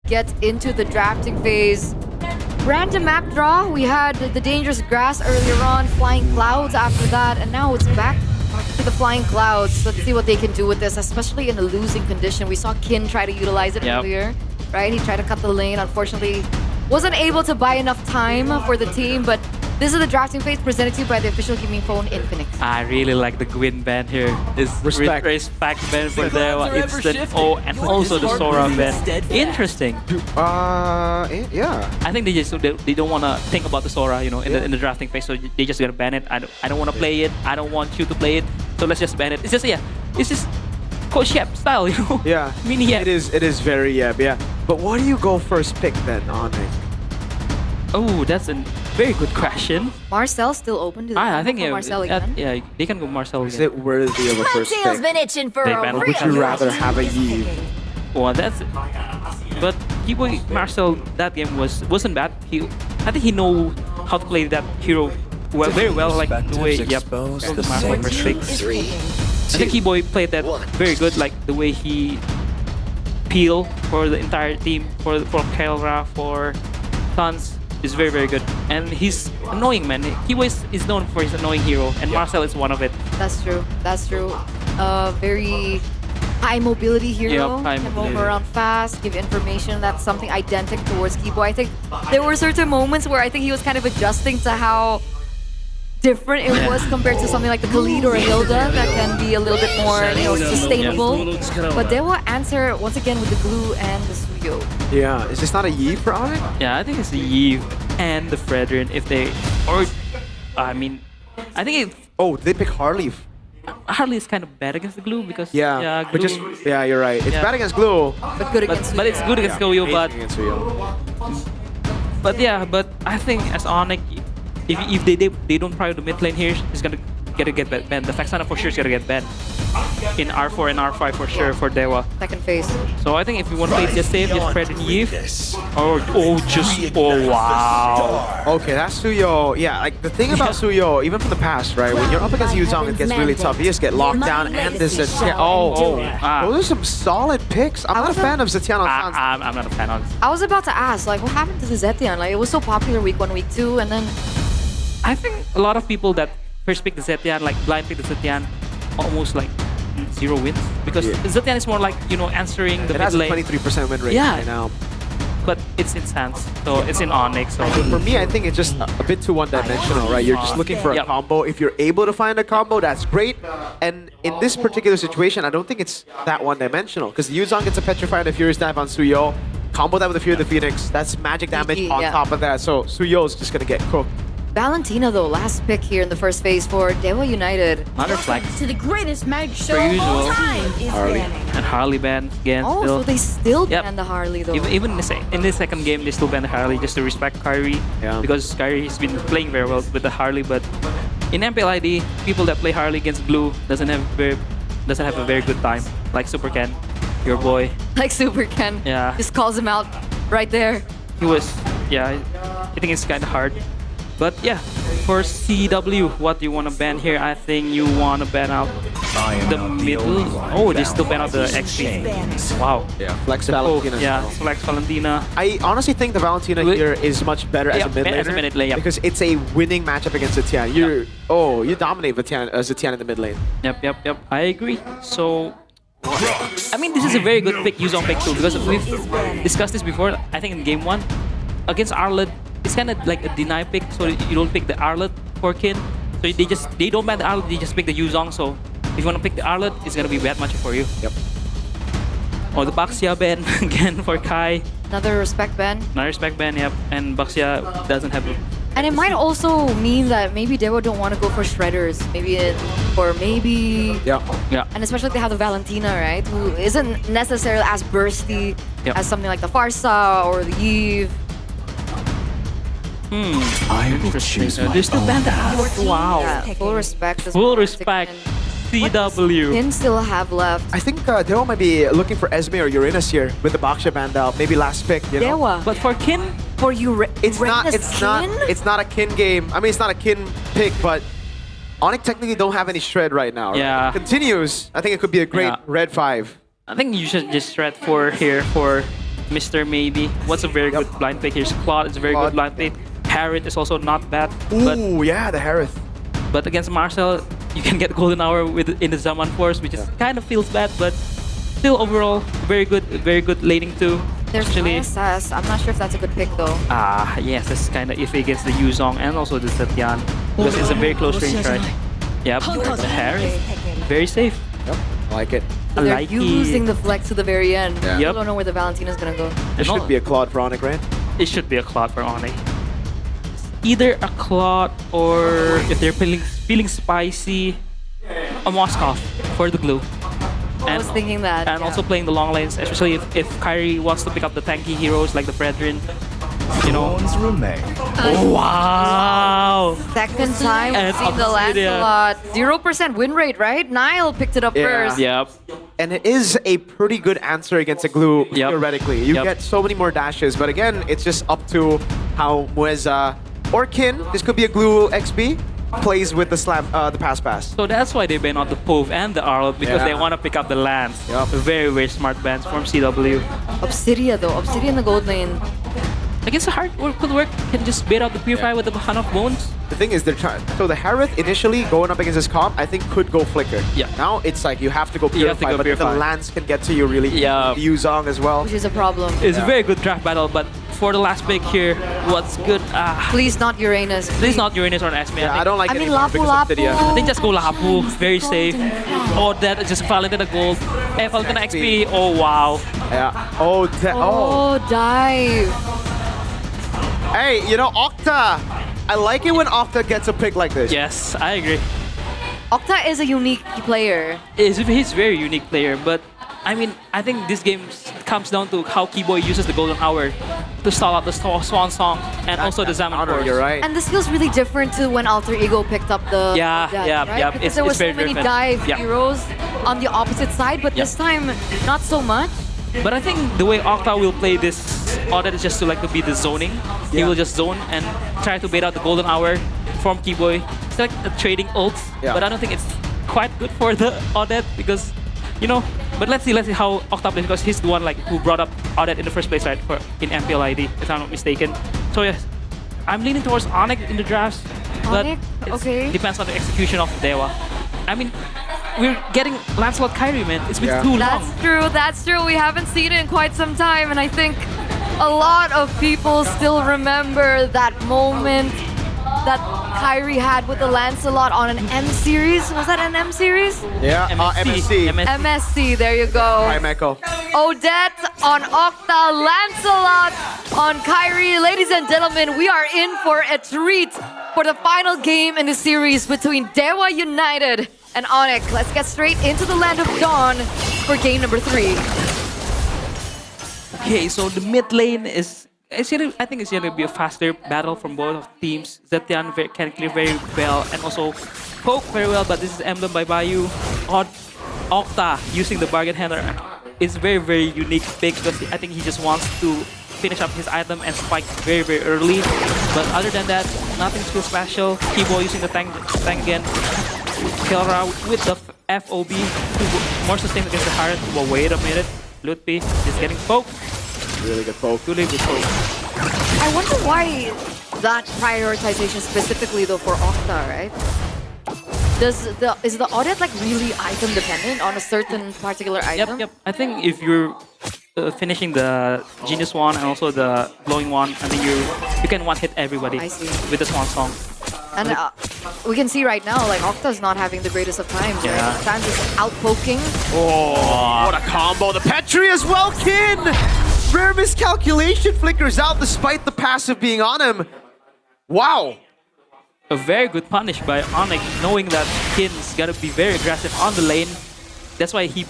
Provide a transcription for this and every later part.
get into the drafting phase. Random map draw. We had the dangerous grass earlier on, flying clouds after that, and now it's back to the flying clouds. Let's see what they can do with this, especially in a losing condition. We saw Kin try to utilize it earlier, right? He tried to cut the lane. Unfortunately, wasn't able to buy enough time for the team, but this is the drafting phase presented to you by the official gaming phone Infinix. I really like the Gwyn ban here. This Respect ban for Dewa, instant O, and also the Sora ban. Interesting. Yeah. I think they don't want to think about the Sora, you know, in the drafting phase, so they just gonna ban it. I don't want to play it. I don't want you to play it. So let's just ban it. It's just Coach Yep style, you know. Yeah. Mini Yep. It is very Yep. Yeah. But what do you go first pick then, Onic? Oh, that's a very good question. Marcel still open to I think Marcel again. yeah, they can go Marcel Is again. it worthy of a first Tail's pick? been itching for They a battle. real Would you rather have a Yves? Well, that's. But Kiboy Marcel that game wasn't bad. I think he know how to play that hero very well, like the way Marcel mistakes. I think Kiboy played that very good, like the way he peel for the entire team, for Kelra, for Tons is very good. And he's annoying, man. Kiboy is known for his annoying hero, and Marcel is one of it. That's true. That's true. Very high mobility hero. High Can mobility. move around fast, give information. That's something identical towards Kibo. I think there were certain moments where I think he was kind of adjusting to how different it was compared to something like the Khalid or a Hilda that can be a little bit more, sustainable. But they will answer once again with the glue and the Suyo. Yeah. Is this not a Yves for Onic? Yeah, I think it's the Yves and the Fredrin if they, I think Oh, they pick Harley. Harley is kind of bad against the glue because Yeah. glue, But just you're right. It's Yeah. bad against Glue. But good against but it's good against Goyo, but Against Suyo. but I think as Onic, if they don't prior the mid lane here, he's gonna get banned. The Faxana for sure is gonna get banned in R4 and R5 for sure for Dewa. second phase. So I think if you want to play just safe, just Fred and Yves. Oh wow. Okay, that's Suyo. Yeah, like the thing about Suyo, even from the past, right? When you're up against Yuzong, it gets really tough. You just get locked down, and there's a those are some solid picks. I'm not a fan of Zetian on Sans. I'm not a fan of this. I was about to ask, like, what happened to the Zetian? Like, it was so popular week 1, week 2, and then I think a lot of people that first pick the Zetian, like blind pick the Zetian, almost like 0 wins because Zetian is more like answering the It mid has a lane. 23% win rate Yeah. right now. But it's in Sans, so it's in Onyx. So For me, I think it's just a bit too one-dimensional, right? You're just looking for a combo. If you're able to find a combo, that's great. And in this particular situation, I don't think it's that one-dimensional because Yuzong gets a Petrify and a Furious Dive on Suyo. Combo that with the Fear of the Phoenix. That's magic damage on top of that. So Suyo's just gonna get cooked. Valentina, though, last pick here in the first phase for Dewa United. another flex. To the greatest mag show Per of usual. all time is Harley. banning. And Harley ban again Oh, still. so they still Yep. ban the Harley, though. Even in the second game, they still ban the Harley just to respect Kyrie. Yeah. Because Kyrie's been playing very well with the Harley, but in MPLID, people that play Harley against Blue doesn't have a very good time. Like Super Ken, your boy. Like Super Ken. Yeah. Just calls him out right there. He was, I think it's kind of hard. But yeah, for CW, what do you want to ban here? I think you want to ban out the middle. Oh, they still ban out the XP. Wow. Yeah, Flex Oh, Valentina. yeah, Flex Valentina. I honestly think the Valentina here is much better as a mid laner. as a mid lane, yep. Because it's a winning matchup against Zetian. You dominate Zetian in the mid lane. Yep. I agree. So, I mean, this is a very good pick, Yuzong pick too, because we've discussed this before. I think in game 1 against Arlet, it's kind of like a deny pick, so you don't pick the Arlet for Kin. So they don't ban the Arlet, they just pick the Yuzong. So if you want to pick the Arlet, it's gonna be bad matchup for you. Yep. Or the Baxia ban again for Kai. Another respect ban. Another respect ban, yep. And Baxia doesn't have. And it might also mean that maybe Dewa don't want to go for Shredders. Yeah. And especially if they have the Valentina, right? Who isn't necessarily as bursty as something like the Farsa or the Eve. Interesting. They still ban the Arlet. Wow. Yeah, full respect. as Full well. respect. CW. Kin still have left. I think Dewa might be looking for Esme or Uranus here with the Baksha band out. Maybe last pick, you know? Dewa. But for Kin, For you, It's not a Kin game. I mean, it's not a Kin pick, but Onic technically don't have any shred right now. Right? Yeah. If it continues, I think it could be a great Yeah. red 5. I think you should just threat for here for Mr. Maybe. What's a very good blind pick? Here's Claude. It's a very Claude, good blind pick. Harriet is also not bad. But Ooh, yeah, the Harith. But against Marcel, you can get Golden Hour in the Zaman Force, which is kind of feels bad, but still overall very good laning too. There's ISS. I'm not sure if that's a good pick though. Yes, that's kind of iffy against the Yuzong and also the Zetian because it's a very close range, right? Yep, the Harris, very safe. Yep, I like it. I They're like using it. the flex to the very end. Yeah. I Yep. don't know where the Valentina's gonna go. It should be a Claude for Onic, right? It should be a Claude for Onic. Either a Claude or if they're feeling spicy, a Moskov for the glue. I was thinking that. And yeah. also playing the long lanes, especially if Kyrie wants to pick up the tanky heroes like the Brethren. You know. Oh, wow! Second time we've And seen the Obsidian. Lancelot. 0% win rate, right? Nile picked it up Yeah. first. Yep. And it is a pretty good answer against a glue, Yep. theoretically. You Yep. get so many more dashes, but again, it's just up to how Mueza or Kin, this could be a glue XP, plays with the the pass. So that's why they ban out the Pove and the Arl because they Yeah. want to pick up the lands. Yep. Very smart bans from CW. Obsidia though. Obsidia in the gold lane. Against the hard work could work. Can just bait out the Purify with the Bahan of Bones. The thing is, they're trying. So the Harith initially going up against this comp, I think could go Flicker. Yeah. Now it's like you have to go You have to Purify, go but if the Purify. Lance can get to you really easy. Yeah. Yuzong as well. Which is a problem. It's a very good draft battle, but for the last pick here, what's good? Please not Uranus. Please not Uranus or an Esme. Yeah, I don't like I it mean, anymore Lapu because of Obsidian. Lapu. I think just go Lapu, very safe. Or that just Valentina Gold. Valentina XP. Oh wow. Yeah. Oh, Oh, dive. Hey, you know, Octa. I like it when Octa gets a pick like this. Yes, I agree. Octa is a unique player. He's a very unique player, but I mean, I think this game comes down to how Keyboy uses the Golden Hour to stall out the Swan Song and also the Zaman Honor, Force. you're right. And this feels really different to when Alter Ego picked up the Yeah, death, yeah, right? yeah. Because It's- there was it's so very many different. dive Yeah. heroes on the opposite side, but this time not so much. But I think the way Octa will play this audit is just to be the zoning. He Yeah. will just zone and try to bait out the Golden Hour from Keyboy. It's like a trading ults, Yeah. but I don't think it's quite good for the audit because, you know. But let's see how Octa plays because he's the one who brought up audit in the first place, right? In MPLID, if I'm not mistaken. So yes, I'm leaning towards Onic in the drafts, but Onic? it Okay. depends on the execution of Dewa. I mean, we're getting Lancelot Kyrie, man. It's been Yeah. too long. That's true, that's true. We haven't seen it in quite some time, and I think a lot of people still remember that moment that Kyrie had with the Lancelot on an M series. Was that an M series? Yeah, MSC. MSC. MSC, there you go. Prime Echo. Odette on Octa, Lancelot on Kyrie. Ladies and gentlemen, we are in for a treat for the final game in the series between Dewa United and Onic. Let's get straight into the Land of Dawn for game number 3. Okay, so the mid lane I think it's gonna be a faster battle from both of teams. Zetian can clear very well and also poke very well, but this is Emblem by Bayou. Octa using the bargain handler is very unique pick because I think he just wants to finish up his item and spike very early. But other than that, nothing too special. Keyboy using the tank again. Kelra with the FOB to more sustained against the Harriet. Well, wait a minute. Lutpi is getting poked. Really good poke. Really good poke. I wonder why that prioritization specifically though for Octa, right? Is the audit really item dependent on a certain particular item? Yep. I think if you're finishing the Genius one and also the Glowing one, I think you can one hit everybody I see. with the Swan Song. And we can see right now, Octa's not having the greatest of times. Yeah. Right? Fans is out poking. Oh, what a combo. The Petri as well, Kin! Rare miscalculation flickers out despite the passive being on him. Wow. A very good punish by Onic, knowing that Kin's gotta be very aggressive on the lane. That's why he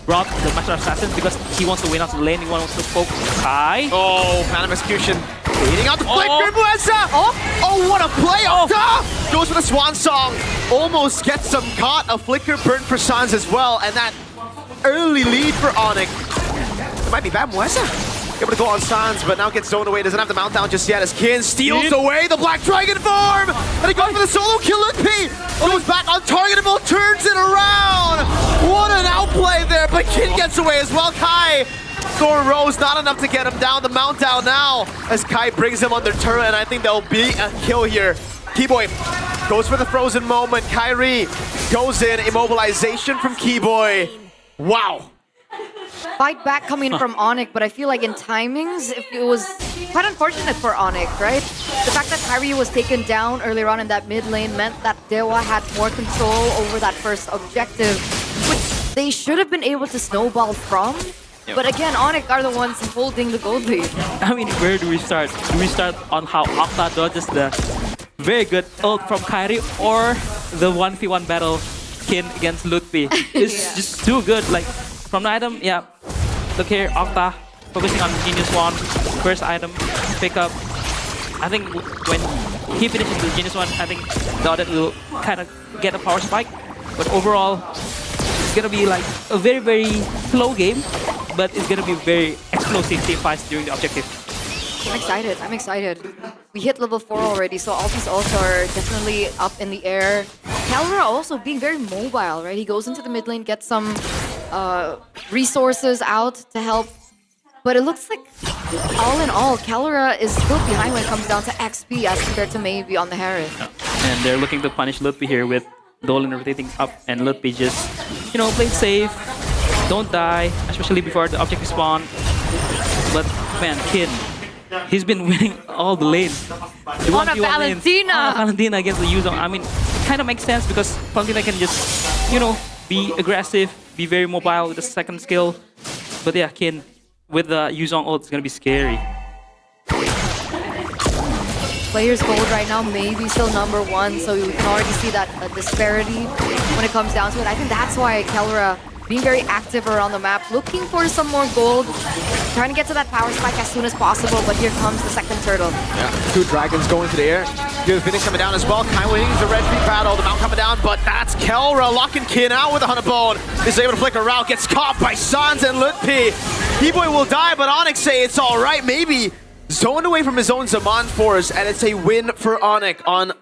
brought the Master Assassin, because he wants to win out the lane, he wants to poke high. Oh, Phantom Execution. Beating out the flicker, Mueza! Oh, what a play! Oh. Octa! Goes for the Swan Song. Almost gets some caught. A flicker burn for Sans as well. And that early lead for Onic. It might be bad, Mueza. Able to go on Sans, but now gets zoned away. Doesn't have the mount down just yet as Kin steals away the Black Dragon form! And he goes for the solo kill. P goes back untargetable, turns it around! What an outplay there, but Kin gets away as well. Kai Thorn Rose, not enough to get him down. The mount down now as Kai brings him under turret, and I think there'll be a kill here. Keyboy goes for the frozen moment. Kyrie goes in. Immobilization from Keyboy. Wow. Fight back coming in from Onic, but I feel like in timings, it was quite unfortunate for Onic, right? The fact that Kyrie was taken down earlier on in that mid lane meant that Dewa had more control over that first objective, which they should have been able to snowball from. Yep. But again, Onic are the ones holding the gold lead. I mean, where do we start? Do we start on how Octa dodges the very good ult from Kyrie, or the 1v1 battle Kin against Lutfi? It's just too good. Like, from the item, yeah. Look here, Octa focusing on Genius Wand. First item, pick up. I think when he finishes the Genius Wand, I think the other will kind of get a power spike. But overall, it's gonna be like a very, very slow game, but it's gonna be very explosive team fights during the objective. I'm excited. I'm excited. We hit level 4 already, so all these ults are definitely up in the air. Calra also being very mobile, right? He goes into the mid lane, gets some resources out to help. But it looks like, all in all, Calra is still behind when it comes down to XP as compared to maybe on the Harris. And they're looking to punish Lutfi here with Dolan rotating up, and Lutfi just, you know, play safe, don't die, especially before the objective spawn. But man, Kin, he's been winning all the lanes. The On a 1v1 lanes. Valentina! On a Valentina against the Yuzong. I mean, it kind of makes sense because Valentina can just, you know, be aggressive, be very mobile with the second skill. But yeah, Kin, with the Yuzong ult, it's gonna be scary. Players gold right now maybe still number 1, so you can already see that disparity when it comes down to it. I think that's why Kelra being very active around the map, looking for some more gold, trying to get to that power spike as soon as possible, but here comes the second turtle. Yeah, 2 dragons going to the air. Good Phoenix coming down as well. Kai winning the red feet battle. The mount coming down, but that's Kelra locking Kin out with a Hunter Bone. Is able to flicker out, gets caught by Sans and Lutpi. Keyboy will die, but Onic say it's all right. Maybe zoned away from his own Zaman Force, and it's a win for Onic on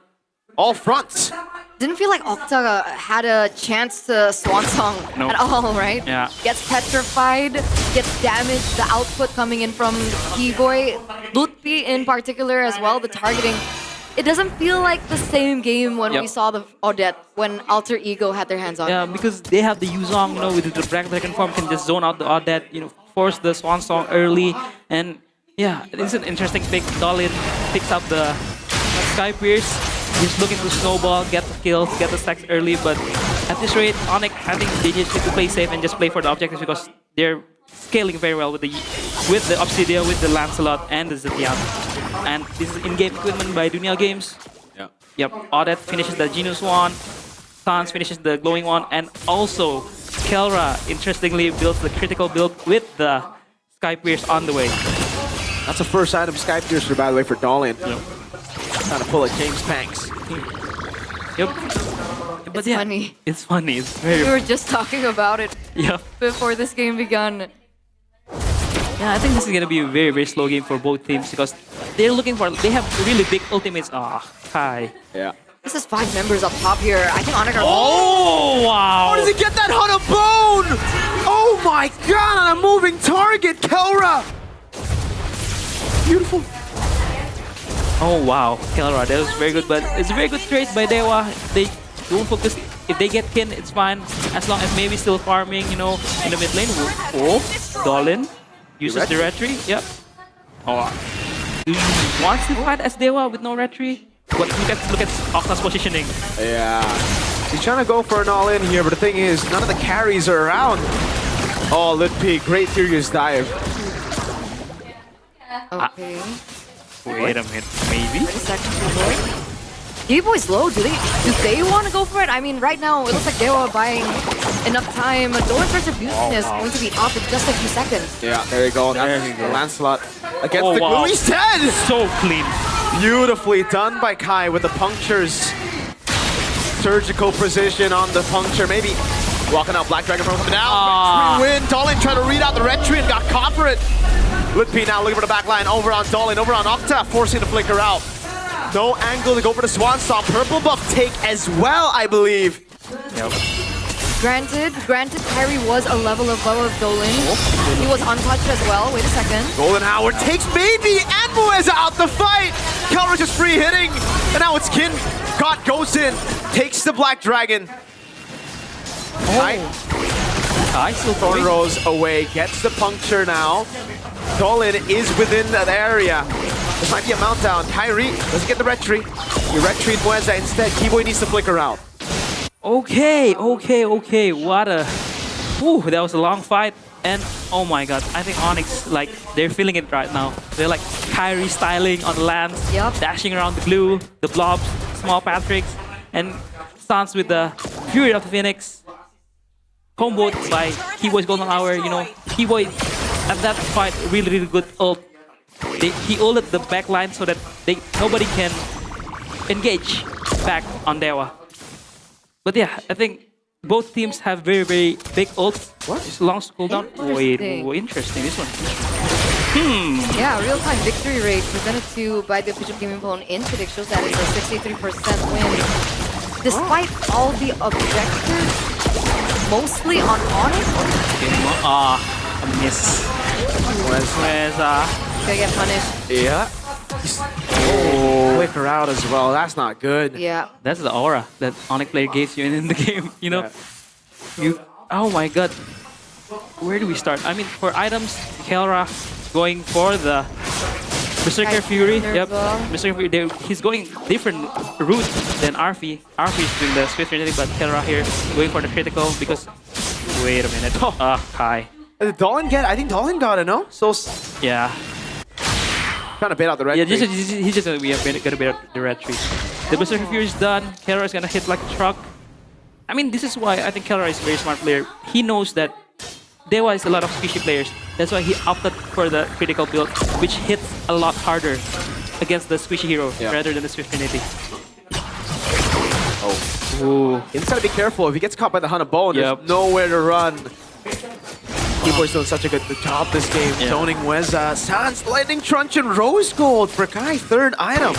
all fronts. Didn't feel like Octa had a chance to Swan Song at all, right? Yeah. Gets petrified, gets damaged, the output coming in from Keyboy, Lutpi in particular as well, the targeting. It doesn't feel like the same game when we saw the Odette, when Alter Ego had their hands on it. Yeah, because they have the Yuzong, you know, with the Dragon form, can just zone out the Odette, you know, force the Swan Song early, and yeah, it's an interesting pick. Dolin picks up the Sky Pierce. He's looking to snowball, get the kills, get the stacks early, but at this rate, Onic, I think they just need to play safe and just play for the objectives because they're scaling very well with the Obsidia, with the Lancelot, and the Zetian. And this is in-game equipment by Dunia Games. Yeah. Yep, Odette finishes the Genius one, Sans finishes the Glowing one, and also Kelra, interestingly, builds the critical build with the Sky Pierce on the way. That's the first item Sky Piercer, by the way, for Dolin. Yep. Trying to pull a James Panks. Yep. But it's funny. It's funny. It's very. We were just talking about it before this game began. Yeah, I think this is gonna be a very, very slow game for both teams because they have really big ultimates. Kai. Yeah. This is 5 members up top here. I think Onic are... Oh, wow! How does he get that Hunter Bone? Oh my god, on a moving target, Kelra! Beautiful. Oh wow, Kelra, that was very good, but it's a very good trade by Dewa. They don't focus. If they get Kin, it's fine. As long as maybe still farming, you know, in the mid lane. Oh, Dolin uses the retry. Yep. Oh, do you want to fight as Dewa with no retry? But look at Octa's positioning. Yeah. He's trying to go for an all-in here, but the thing is, none of the carries are around. Oh, Lutpi, great furious dive. Okay. Wait a minute, maybe? Keyboy's low. Do they want to go for it? I mean, right now, it looks like they were buying enough time. Dolan's Retribution is going to be up in just a few seconds. Yeah, there you go. That's the Lancelot against the wow. glue. He's dead! So clean. Beautifully done by Kai with the punctures. Surgical precision on the puncture. Maybe walking out Black Dragon from coming down. Win. Dolin tried to read out the retry and got caught for it. Lutpi now looking for the back line. Over on Dolin, over on Octa, forcing the flicker out. No angle to go for the Swan Song. Purple buff take as well, I believe. Yep. Granted, Kyrie was a level above Dolan. He was untouched as well. Wait a second. Golden Hour takes Baby and Mueza out the fight. Kelra just free hitting. And now it's Kin. God goes in. Takes the Black Dragon. Kai still Thorn going. Rose away. Gets the puncture now. Dolan is within that area. This might be a mount down. Kyrie doesn't get the retreat. You retreat Mueza instead. Keyboy needs to flicker out. Okay. What a... Ooh, that was a long fight. And oh my god, I think Onyx, like, they're feeling it right now. They're like Kyrie styling on the lands, Yep. dashing around the blue, the blobs, small Patricks, and Sans with the Fury of the Phoenix. Comboed by Keyboy's Golden Hour, you know. Keyboy, at that fight, really good ult. He ulted the back line so that nobody can engage back on Dewa. But yeah, I think both teams have very big ults. What? It's long cooldown. Wait, interesting. This one. Yeah, real-time victory rate presented to by the official gaming phone in Predict shows that it's a 63% win. Despite all the objectives, mostly on Onic. A miss. Where's Gonna get punished. Yeah. Oh, flicker out as well. That's not good. Yeah. That's the aura that Onic player gives you in the game, you know? Yeah. Oh my god. Where do we start? I mean, for items, Kelra going for the Berserker Fury. Yep. Berserker Fury. He's going different route than Arfi. Arfi is doing the Swift Trinity, but Kelra here going for the critical because... Wait a minute. Kai. Did Dolan get? I think Dolan got it, no? So Yeah. trying to bait out the red. Yeah, tree. he's just gonna be the red tree. The Berserker Fury is done. Kelra is gonna hit like a truck. I mean, this is why I think Kelra is a very smart player. He knows that Dewa is a lot of squishy players. That's why he opted for the critical build, which hits a lot harder against the squishy hero rather than the Swift Trinity. Ooh. He's gotta be careful. If he gets caught by the Hanabone, there's nowhere to run. Keyboy's doing such a good job this game. Zoning Weza. Sans, Lightning Truncheon, and Rose Gold for Kai. Third item.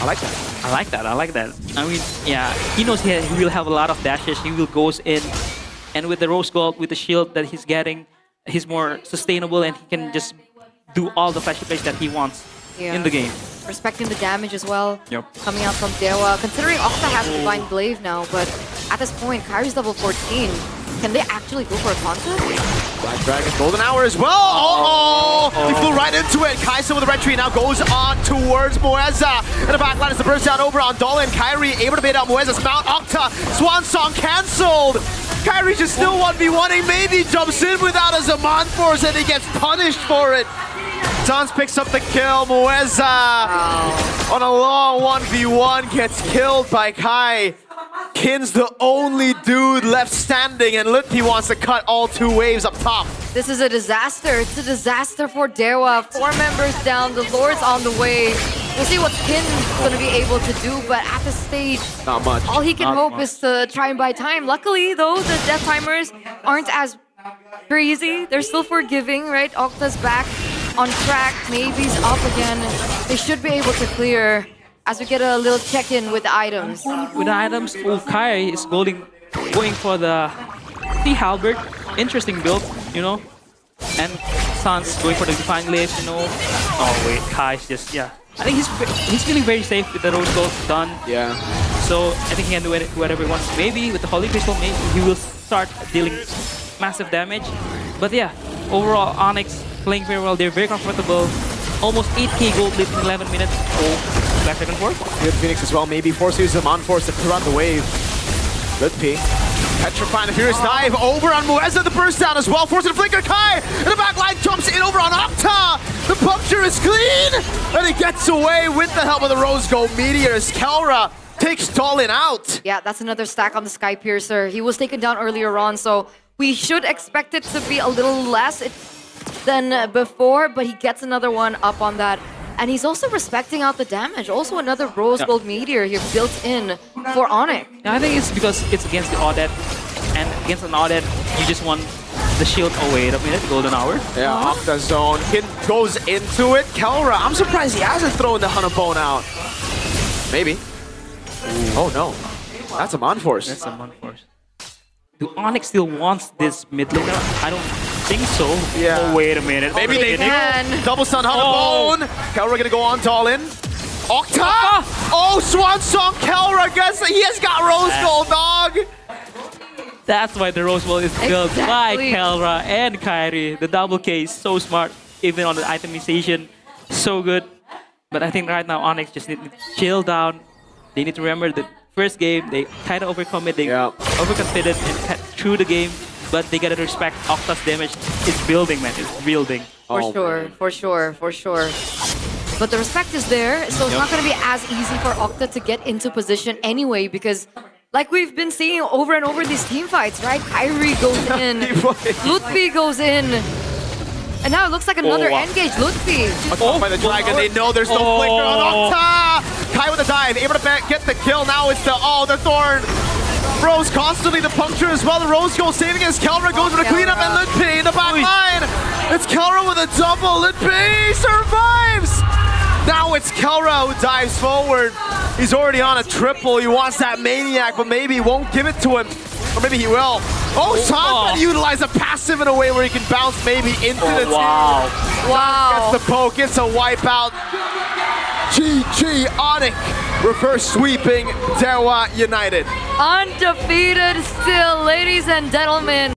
I like that. I like that. I mean, yeah, he knows he will have a lot of dashes. He will goes in, and with the Rose Gold, with the shield that he's getting, he's more sustainable and he can just do all the flashy plays that he wants in the game. Respecting the damage as well. Yep. Coming out from Dewa. Considering Octa has Divine Glaive now, but at this point, Kyrie's level 14. Can they actually go for a contest? Black Dragon, Golden Hour as well. He flew right into it. Kaisa with the red tree now goes on towards Mueza. And the backline is the burst down over on Dolan. Kyrie able to bait out Mueza's mount. Octa, Swan Song cancelled. Kyrie just still 1v1ing. Maybe jumps in without a Zaman Force and he gets punished for it. Sans picks up the kill. Mueza on a long 1v1 gets killed by Kai. Kin's the only dude left standing, and look, he wants to cut all two waves up top. This is a disaster. It's a disaster for Dewa. 4 members down. The Lord's on the way. We'll see what Kin's going to be able to do, but at this stage, not much. All he can hope is to try and buy time. Luckily, though, the death timers aren't as crazy. They're still forgiving, right? Octa's back on track. Navy's up again. They should be able to clear. As we get a little check-in with the items. With the items, Kai is going for the Halberd. Interesting build, you know. And Sans going for the Divine Glaive, you know. Oh wait, Kai's just, I think he's feeling very safe with the Rose Gold done. Yeah. So I think he can do whatever he wants. Maybe with the Holy Crystal, maybe he will start dealing massive damage. But yeah, overall, Onyx playing very well. They're very comfortable. Almost 8k gold lead in 11 minutes. Black Dragon 4. Good Phoenix as well. Maybe force use Zaman Force to clear out the wave. Good P. Petrifying the Furious Dive over on Mueza. The burst down as well. Forcing the flicker. Kai in the back line jumps in over on Octa. The puncture is clean. And he gets away with the help of the Rose Gold Meteor as Kelra takes Dolan out. Yeah, that's another stack on the Sky Piercer. He was taken down earlier on, so we should expect it to be a little less than before, but he gets another one up on that. And he's also respecting out the damage. Also another Rose Gold Meteor here built in for Onic. Yeah, I think it's because it's against the Audit. And against an Audit, you just want the shield. Oh, wait a minute. Golden Hour. Yeah, off the zone. Kin goes into it. Kelra, I'm surprised he hasn't thrown the Hanabone out. Maybe. Oh, no. That's a Mon Force. That's a Mon Force. Do Onic still wants this mid lane? I don't think so. Yeah. Oh, wait a minute. Maybe they can. do. Double stun on Oh. the bone. Kelra gonna go on to all in. Octa! Oh, Swan Song Kelra gets he has got Rose Gold, dog! That's why the Rose Ball is built by Exactly. Kelra and Kyrie. The double K is so smart, even on the itemization. So good. But I think right now Onyx just need to chill down. They need to remember the first game, they kind of overcome it. They overconfident and cut through the game. But they gotta respect Octa's damage. It's building, man. It's building. For Oh, sure, man. for sure, for sure. But the respect is there, so it's not going to be as easy for Octa to get into position anyway, because like we've been seeing over and over these team fights, right? Kyrie goes in, Lutfi goes in, and now it looks like another wow. engage, Lutfi. Oh, by the dragon, they know there's no flicker on Octa! Kai with the dive, able to get the kill, now it's the Thorn. Rose constantly the puncture as well, the Rose goal saving as Kelra goes for the cleanup and Litpi in the back line. It's Kelra with a double, Litpi survives! Now it's Kelra who dives forward. He's already on a triple. He wants that Maniac, but maybe he won't give it to him. Or maybe he will. Oh, Sean can utilize a passive in a way where he can bounce maybe into the team. Wow. Wow. Gets the poke, it's a wipeout. GG Onic. Reverse sweeping Dewa United. Undefeated still, ladies and gentlemen.